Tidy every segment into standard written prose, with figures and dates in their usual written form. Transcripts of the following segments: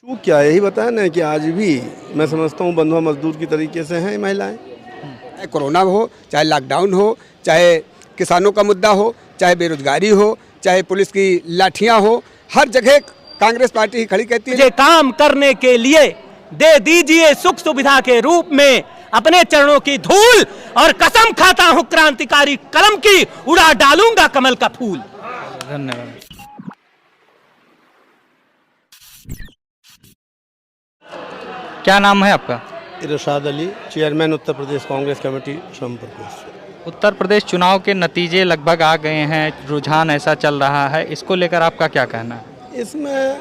चूक क्या है, यही बताया ना कि आज भी मैं समझता हूँ बंधुआ मजदूर की तरीके से हैं महिलाएं। चाहे कोरोना हो, चाहे लॉकडाउन हो, चाहे किसानों का मुद्दा हो, चाहे बेरोजगारी हो, चाहे पुलिस की लाठियां हो, हर जगह कांग्रेस पार्टी ही खड़ी कहती है। मुझे काम करने के लिए दे दीजिए सुख सुविधा के रूप में अपने चरणों की धूल, और कसम खाता हूं क्रांतिकारी कलम की, उड़ा डालूंगा कमल का फूल। धन्यवाद। क्या नाम है आपका? इरशाद अली, चेयरमैन उत्तर प्रदेश कांग्रेस कमेटी सोनपुर। उत्तर प्रदेश चुनाव के नतीजे लगभग आ गए हैं, रुझान ऐसा चल रहा है, इसको लेकर आपका क्या कहना है? इसमें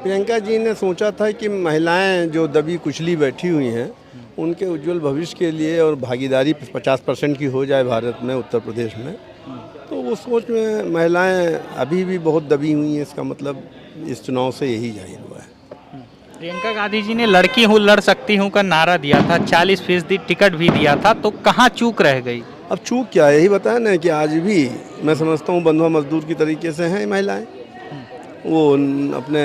प्रियंका जी ने सोचा था कि महिलाएं जो दबी कुचली बैठी हुई हैं उनके उज्जवल भविष्य के लिए और भागीदारी 50% की हो जाए भारत में, उत्तर प्रदेश में, तो वो सोच में महिलाएं अभी भी बहुत दबी हुई हैं। इसका मतलब इस चुनाव से यही जाहिर हुआ है। प्रियंका गांधी जी ने लड़की हूँ लड़ सकती हूँ का नारा दिया था, 40% टिकट भी दिया था, तो कहाँ चूक रह गई? अब चूक क्या है, यही बताया ना कि आज भी मैं समझता हूँ बंधुआ मजदूर की तरीके से हैं महिलाएं। वो अपने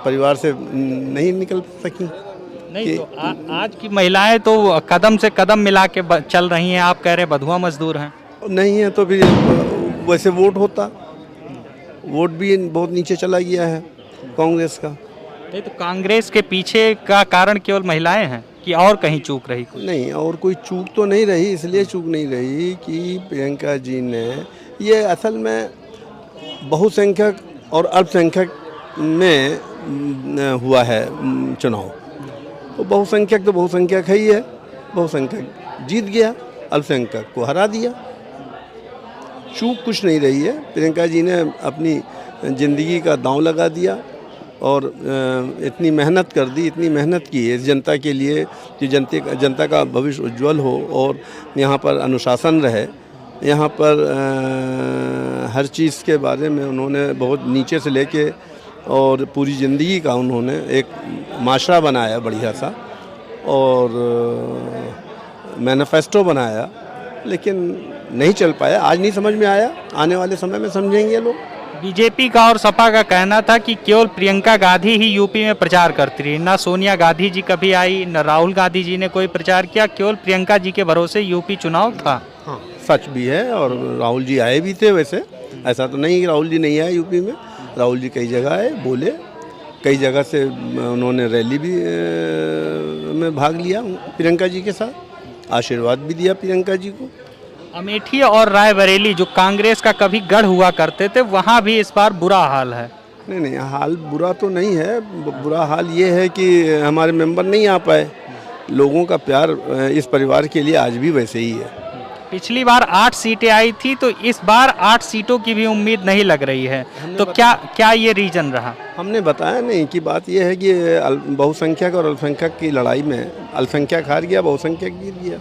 परिवार से नहीं निकल सकी। नहीं तो आज की महिलाएं तो कदम से कदम मिला के चल रही हैं, आप कह रहे हैं बंधुआ मजदूर हैं। नहीं है तो फिर वैसे वोट होता, वोट भी बहुत नीचे चला गया है कांग्रेस का। नहीं तो कांग्रेस के पीछे का कारण केवल महिलाएं हैं कि और कहीं चूक रही कोई? नहीं, और कोई चूक तो नहीं रही। इसलिए चूक नहीं रही कि प्रियंका जी ने, ये असल में बहुसंख्यक और अल्पसंख्यक में हुआ है चुनाव। तो बहुसंख्यक ही है, बहुसंख्यक जीत गया, अल्पसंख्यक को हरा दिया। चूक कुछ नहीं रही है। प्रियंका जी ने अपनी ज़िंदगी का दांव लगा दिया और इतनी मेहनत कर दी, इतनी मेहनत की है इस जनता के लिए कि जनता का भविष्य उज्जवल हो और यहाँ पर अनुशासन रहे। यहाँ पर हर चीज़ के बारे में उन्होंने बहुत नीचे से लेके और पूरी ज़िंदगी का उन्होंने एक माशरा बनाया बढ़िया सा, और मैनिफेस्टो बनाया, लेकिन नहीं चल पाया। आज नहीं समझ में आया, आने वाले समय में समझेंगे लोग। बीजेपी का और सपा का कहना था कि केवल प्रियंका गांधी ही यूपी में प्रचार करती रही, ना सोनिया गांधी जी कभी आई, न राहुल गांधी जी ने कोई प्रचार किया, केवल प्रियंका जी के भरोसे यूपी चुनाव था। हाँ, सच भी है, और राहुल जी आए भी थे। वैसे ऐसा तो नहीं कि राहुल जी नहीं आए यूपी में, राहुल जी कई जगह आए, बोले, कई जगह से उन्होंने रैली भी में भाग लिया प्रियंका जी के साथ, आशीर्वाद भी दिया प्रियंका जी को। अमेठी और रायबरेली जो कांग्रेस का कभी गढ़ हुआ करते थे, वहाँ भी इस बार बुरा हाल है। नहीं, हाल बुरा तो नहीं है। बुरा हाल ये है कि हमारे मेंबर नहीं आ पाए। लोगों का प्यार इस परिवार के लिए आज भी वैसे ही है। पिछली बार 8 सीटें आई थी, तो इस बार 8 सीटों की भी उम्मीद नहीं लग रही है, तो क्या ये रीजन रहा? हमने बताया नहीं कि बात यह है कि बहुसंख्यक और अल्पसंख्यक की लड़ाई में अल्पसंख्यक हार गया, बहुसंख्यक जीत गया।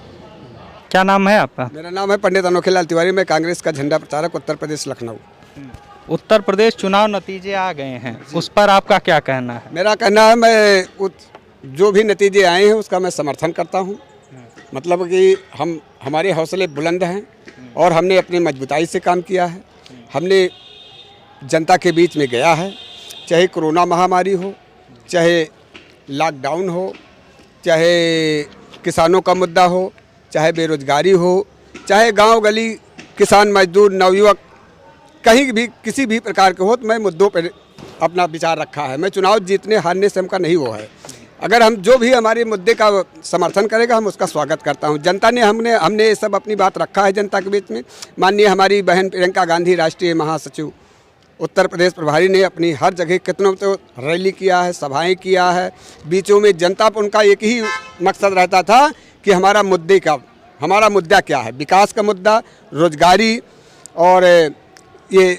क्या नाम है आपका? मेरा नाम है पंडित अनोखेलाल तिवारी, मैं कांग्रेस का झंडा प्रचारक, उत्तर प्रदेश लखनऊ। उत्तर प्रदेश चुनाव नतीजे आ गए हैं, उस पर आपका क्या कहना है? मेरा कहना है, मैं जो भी नतीजे आए हैं उसका मैं समर्थन करता हूं। मतलब कि हमारे हौसले बुलंद हैं और हमने अपनी मजबूताई से काम किया है। हमने जनता के बीच में गया है, चाहे कोरोना महामारी हो, चाहे लॉकडाउन हो, चाहे किसानों का मुद्दा हो, चाहे बेरोजगारी हो, चाहे गांव गली किसान मजदूर नवयुवक कहीं भी किसी भी प्रकार के हो, तो मैं मुद्दों पर अपना विचार रखा है। मैं चुनाव जीतने हारने से हमका नहीं वो है। अगर हम जो भी हमारे मुद्दे का समर्थन करेगा, हम उसका स्वागत करता हूं। जनता ने हमने ये सब अपनी बात रखा है जनता के बीच में। माननीय हमारी बहन प्रियंका गांधी, राष्ट्रीय महासचिव उत्तर प्रदेश प्रभारी, ने अपनी हर जगह कितनों तो रैली किया है, सभाएं किया है। बीचों में जनता पर उनका एक ही मकसद रहता था कि हमारा मुद्दा क्या है, विकास का मुद्दा, रोजगारी और ये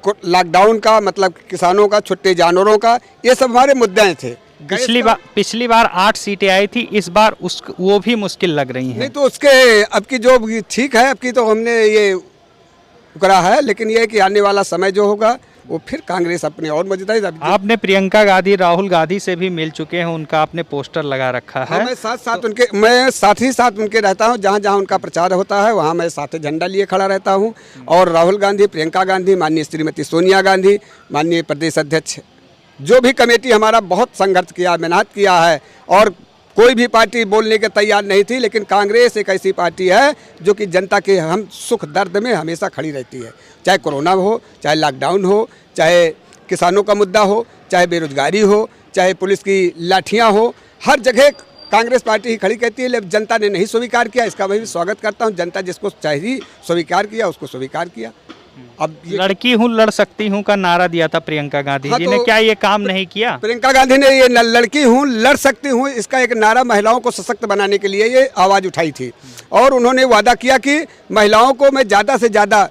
लॉकडाउन का, मतलब किसानों का, छुट्टे जानवरों का, ये सब हमारे मुद्दे थे। पिछली बार 8 सीटें आई थी, इस बार वो भी मुश्किल लग रही हैं। नहीं तो उसके अब की जो ठीक है, अब की तो हमने ये करा है, लेकिन ये कि आने वाला समय जो होगा वो फिर कांग्रेस अपने और मजबूत। आपने प्रियंका गांधी, राहुल गांधी से भी मिल चुके हैं, उनका आपने पोस्टर लगा रखा है। मैं साथ ही साथ उनके रहता हूं। जहां जहां उनका प्रचार होता है वहां मैं साथ झंडा लिए खड़ा रहता हूं। और राहुल गांधी, प्रियंका गांधी, माननीय श्रीमती सोनिया गांधी, माननीय प्रदेश अध्यक्ष जो भी कमेटी हमारा बहुत संघर्ष किया, मेहनत किया है, और कोई भी पार्टी बोलने के तैयार नहीं थी, लेकिन कांग्रेस एक ऐसी पार्टी है जो कि जनता के हम सुख दर्द में हमेशा खड़ी रहती है। चाहे कोरोना हो, चाहे लॉकडाउन हो, चाहे किसानों का मुद्दा हो, चाहे बेरोजगारी हो, चाहे पुलिस की लाठियां हो, हर जगह कांग्रेस पार्टी ही खड़ी कहती है। लेकिन जनता ने नहीं स्वीकार किया, इसका मैं भी स्वागत करता हूं। जनता जिसको चाहिए स्वीकार किया, उसको स्वीकार किया। अब लड़की हूँ लड़ सकती हूँ का नारा दिया था प्रियंका गांधी हाँ, जी तो ने, क्या ये काम नहीं किया? प्रियंका गांधी ने ये लड़की हूँ लड़ सकती हूँ इसका एक नारा महिलाओं को सशक्त बनाने के लिए ये आवाज़ उठाई थी, और उन्होंने वादा किया कि महिलाओं को मैं ज़्यादा से ज़्यादा,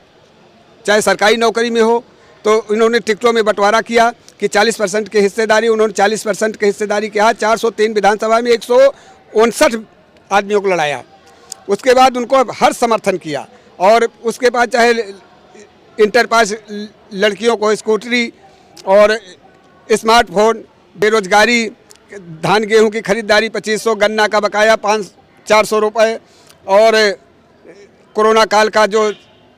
चाहे सरकारी नौकरी में हो, तो इन्होंने टिकटों में बंटवारा किया कि 40% की हिस्सेदारी, उन्होंने 40% की हिस्सेदारी किया। 403 विधानसभा में 159 आदमियों को लड़ाया, उसके बाद उनको हर समर्थन किया। और उसके बाद चाहे इंटर पास लड़कियों को स्कूटरी और स्मार्टफोन, बेरोजगारी, धान गेहूं की खरीदारी 2500, गन्ना का बकाया 400 रुपये, और कोरोना काल का जो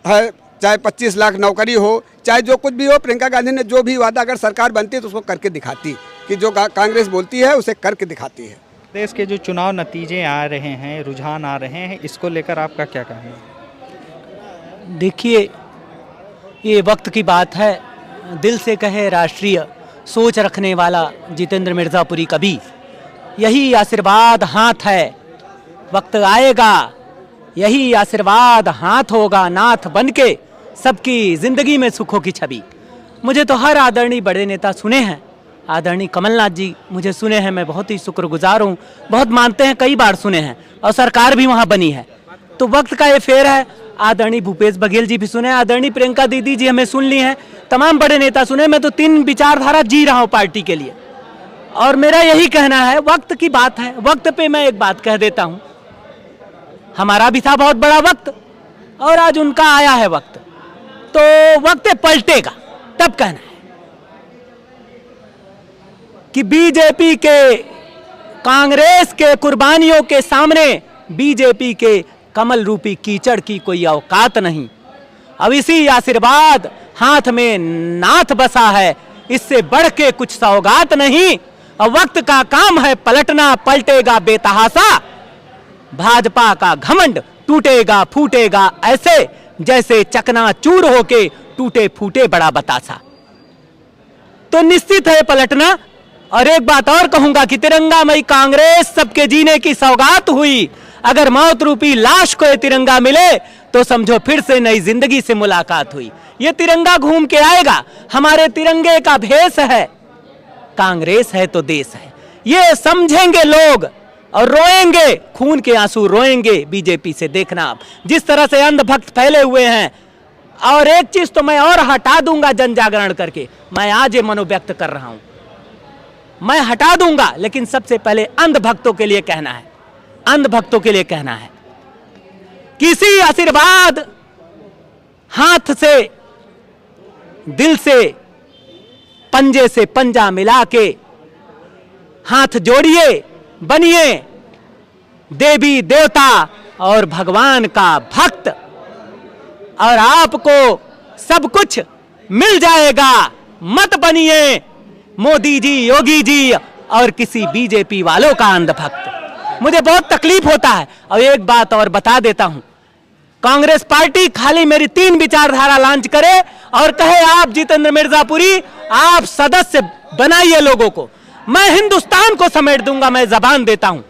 है चाहे 25 लाख नौकरी हो, चाहे जो कुछ भी हो, प्रियंका गांधी ने जो भी वादा अगर सरकार बनती तो उसको करके दिखाती, कि जो कांग्रेस बोलती है उसे करके दिखाती है। देश के जो चुनाव नतीजे आ रहे हैं, रुझान आ रहे हैं, इसको लेकर आपका क्या कहना है? देखिए, ये वक्त की बात है। दिल से कहे राष्ट्रीय सोच रखने वाला जितेंद्र मिर्ज़ापुरी कवि, यही आशीर्वाद हाथ है, वक्त आएगा यही आशीर्वाद हाथ होगा, नाथ बनके सबकी ज़िंदगी में सुखों की छवि। मुझे तो हर आदरणीय बड़े नेता सुने हैं, आदरणीय कमलनाथ जी मुझे सुने हैं, मैं बहुत ही शुक्रगुजार हूँ, बहुत मानते हैं, कई बार सुने हैं, और सरकार भी वहाँ बनी है। तो वक्त का ये फेर है। आदरणीय भूपेश बघेल जी भी सुने, आदरणीय प्रियंका दीदी जी हमें सुन ली हैं, तमाम बड़े नेता सुने। मैं तो 3 विचारधारा जी रहा हूँ पार्टी के लिए, और मेरा यही कहना है, वक्त की बात है। वक्त पे मैं एक बात कह देता हूँ, हमारा भी था बहुत बड़ा वक्त, और आज उनका आया है वक्त, तो वक्त पलटेगा तब कहना है कि बीजेपी के, कांग्रेस के कुर्बानियों के सामने बीजेपी के कमल रूपी कीचड़ की कोई औकात नहीं। अब इसी आशीर्वाद हाथ में नाथ बसा है, इससे बढ़ के कुछ सौगात नहीं। अब वक्त का काम है पलटना, पलटेगा बेतहासा, भाजपा का घमंड टूटेगा फूटेगा ऐसे जैसे चकनाचूर होके टूटे फूटे बड़ा बतासा। तो निश्चित है पलटना। और एक बात और कहूंगा कि तिरंगामयी कांग्रेस सबके जीने की सौगात हुई। अगर मौत रूपी लाश को ये तिरंगा मिले तो समझो फिर से नई जिंदगी से मुलाकात हुई। ये तिरंगा घूम के आएगा, हमारे तिरंगे का भेष है। कांग्रेस है तो देश है, ये समझेंगे लोग और रोएंगे, खून के आंसू रोएंगे बीजेपी से। देखना आप जिस तरह से अंधभक्त फैले हुए हैं। और एक चीज तो मैं और हटा दूंगा जन जागरण करके, मैं आज ये मनोव्यक्त कर रहा हूं, मैं हटा दूंगा, लेकिन सबसे पहले अंधभक्तों के लिए कहना है, अंधभक्तों के लिए कहना है, किसी आशीर्वाद हाथ से, दिल से, पंजे से पंजा मिला के हाथ जोड़िए, बनिए देवी देवता और भगवान का भक्त, और आपको सब कुछ मिल जाएगा। मत बनिए मोदी जी, योगी जी और किसी बीजेपी वालों का अंधभक्त। मुझे बहुत तकलीफ होता है। और एक बात और बता देता हूं, कांग्रेस पार्टी खाली मेरी 3 विचारधारा लॉन्च करे और कहे आप जितेंद्र मिर्जापुरी आप सदस्य बनाइए लोगों को, मैं हिंदुस्तान को समेट दूंगा। मैं जबान देता हूं,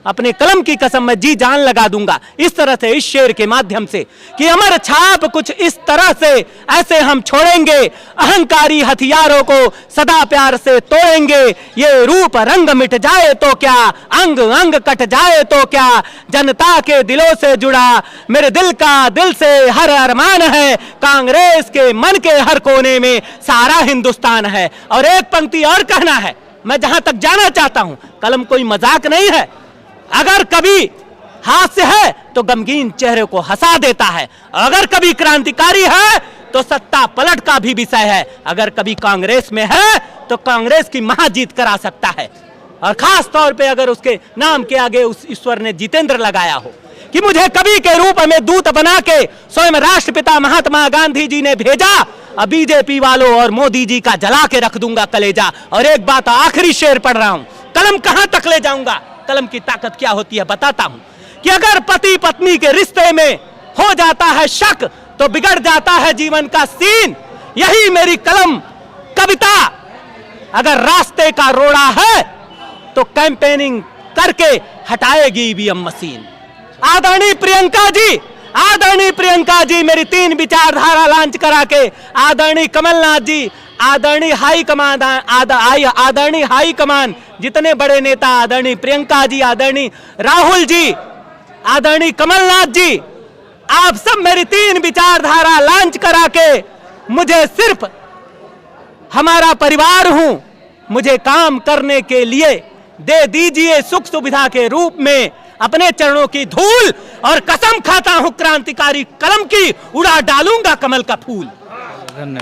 अपने कलम की कसम मैं जी जान लगा दूंगा इस तरह से, इस शेर के माध्यम से कि अमर छाप कुछ इस तरह से ऐसे हम छोड़ेंगे, अहंकारी हथियारों को सदा प्यार से तोड़ेंगे। ये रूप रंग मिट जाए तो क्या, अंग अंग कट जाए तो क्या, जनता के दिलों से जुड़ा मेरे दिल का दिल से हर अरमान है। कांग्रेस के मन के हर कोने में सारा हिंदुस्तान है। और एक पंक्ति और कहना है, मैं जहां तक जाना चाहता हूं, कलम कोई मजाक नहीं है। अगर कभी हास्य है तो गमगीन चेहरे को हंसा देता है, अगर कभी क्रांतिकारी है तो सत्ता पलट का भी विषय है, अगर कभी कांग्रेस में है तो कांग्रेस की महाजीत करा सकता है। और खास तौर पे अगर उसके नाम के आगे उस ईश्वर ने जितेंद्र लगाया हो, कि मुझे कवि के रूप में दूत बना के स्वयं राष्ट्रपिता महात्मा गांधी जी ने भेजा अब बीजेपी वालों और मोदी जी का जला के रख दूंगा कलेजा। और एक बात, आखिरी शेर पढ़ रहा हूं, कलम कहां तक ले जाऊंगा, कलम की ताकत क्या होती है बताता हूं कि अगर पति पत्नी के रिश्ते में हो जाता है शक तो बिगड़ जाता है जीवन का सीन। यही मेरी कलम कविता अगर रास्ते का रोड़ा है तो कैंपेनिंग करके हटाएगी ईवीएम मशीन। आदरणीय प्रियंका जी मेरी 3 विचारधारा लॉन्च करा के, आदरणीय कमलनाथ जी, आदरणीय हाई कमान जितने बड़े नेता, आदरणीय प्रियंका जी, आदरणीय राहुल जी, आदरणीय कमलनाथ जी, आप सब मेरी 3 विचारधारा लॉन्च करा के मुझे सिर्फ हमारा परिवार हूं, मुझे काम करने के लिए दे दीजिए सुख सुविधा के रूप में अपने चरणों की धूल, और कसम खाता हूं क्रांतिकारी कलम की, उड़ा डालूंगा कमल का फूल। धन्यवाद।